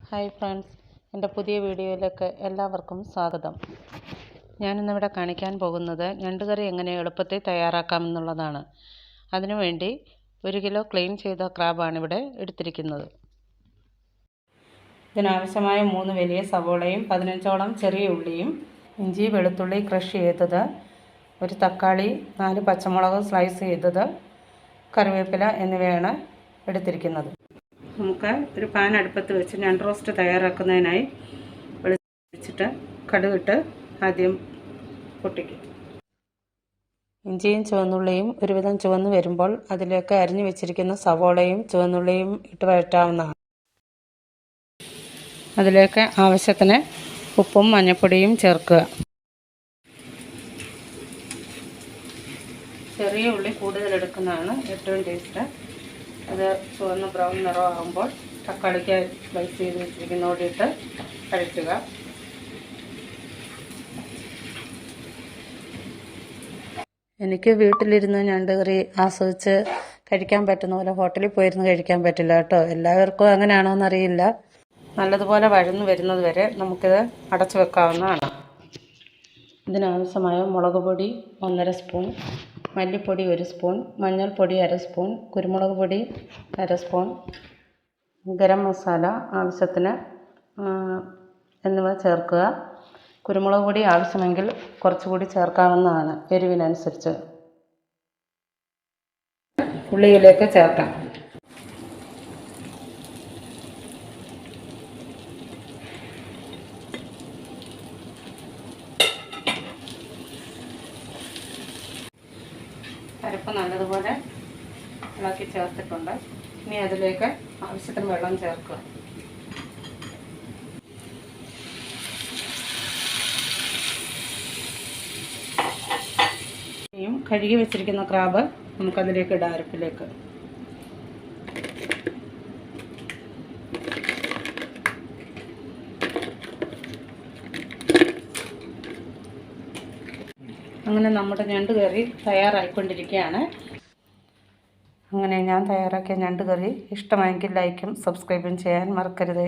Hi friends, എൻ്റെ പുതിയ വീഡിയോയിലേക്ക് എല്ലാവർക്കും സ്വാഗതം. ഞാനിന്നിവിടെ കാണിക്കാൻ പോകുന്നത് ഞണ്ടുകറി എങ്ങനെ എളുപ്പത്തിൽ തയ്യാറാക്കാമെന്നുള്ളതാണ്. അതിനുവേണ്ടി 1 കിലോ ക്ലീൻ ചെയ്ത ക്രാബാണ് ഇവിടെ എടുത്തിരിക്കുന്നത്. ഇതിനാവശ്യമായ 3 വലിയ സവോളയും 15ഓളം ചെറിയ ഉള്ളിയും, ഇഞ്ചി വെളുത്തുള്ളി ക്രഷ് ചെയ്തത്, ഒരു തക്കാളി, 4 പച്ചമുളക് സ്ലൈസ് ചെയ്തത്, കറിവേപ്പില എന്നിവയാണ് എടുത്തിരിക്കുന്നത്. നമുക്ക് ഒരു പാൻ അടുപ്പത്ത് വെച്ച് ഞണ്ട് റോസ്റ്റ് തയ്യാറാക്കുന്നതിനായി വെളിച്ചിട്ട് കടുകിട്ട് ആദ്യം പൊട്ടിക്കും. ഇഞ്ചിയും ചുവന്നുള്ളിയും ഒരുവിധം ചുവന്ന് വരുമ്പോൾ അതിലേക്ക് അരിഞ്ഞു വെച്ചിരിക്കുന്ന സവോളയും ചുവന്നുള്ളിയും ഇട്ട് വഴറ്റാവുന്നതാണ്. അതിലേക്ക് ആവശ്യത്തിന് ഉപ്പും മഞ്ഞൾപ്പൊടിയും ചേർക്കുക. ചെറിയ ഉള്ളി കൂടുതൽ എടുക്കുന്നതാണ് ഏറ്റവും ടേസ്റ്റ്. അത് ചുവന്ന് ബ്രൗൺ നിറമാകുമ്പോൾ തക്കാളിക്ക് സ്ലൈസ് ചെയ്ത് വെച്ചിരിക്കുന്നതോടിട്ട് കഴിക്കുക. എനിക്ക് വീട്ടിലിരുന്ന് ഞണ്ട് കറി ആസ്വദിച്ച് കഴിക്കാൻ പറ്റുന്ന പോലെ ഹോട്ടലിൽ പോയിരുന്ന് കഴിക്കാൻ പറ്റില്ല കേട്ടോ. എല്ലാവർക്കും അങ്ങനെയാണോ എന്നറിയില്ല. നല്ലതുപോലെ വഴന്നു വരുന്നത് വരെ നമുക്കിത് അടച്ചു വെക്കാവുന്നതാണ്. ഇതിനാവശ്യമായ മുളക് പൊടി 1.5 സ്പൂൺ, മല്ലിപ്പൊടി 1 സ്പൂൺ, മഞ്ഞൾപ്പൊടി 1/2 സ്പൂൺ, കുരുമുളക് പൊടി 1/2 സ്പൂൺ, ഗരം മസാല ആവശ്യത്തിന് എന്നിവ ചേർക്കുക. കുരുമുളക് പൊടി ആവശ്യമെങ്കിൽ കുറച്ചുകൂടി ചേർക്കാവുന്നതാണ് എരിവിനനുസരിച്ച്. ഉള്ളിയിലേക്ക് ചേർക്കാം. അരപ്പ് നല്ലതുപോലെ ഇളക്കി ചേർത്തിട്ടുണ്ട്. ഇനി അതിലേക്ക് ആവശ്യത്തിന് വെള്ളം ചേർക്കുക. ഇനിയും കഴുകി വെച്ചിരിക്കുന്ന ക്രാബ് നമുക്കതിലേക്ക് ഇടാം. അരപ്പിലേക്ക് അങ്ങനെ നമ്മുടെ ഞണ്ട് കറി തയ്യാറായിക്കൊണ്ടിരിക്കുകയാണ്. അങ്ങനെ ഞാൻ തയ്യാറാക്കിയ ഞണ്ട് കറി ഇഷ്ടമായെങ്കിൽ ലൈക്കും സബ്സ്ക്രൈബും ചെയ്യാൻ മറക്കരുത്.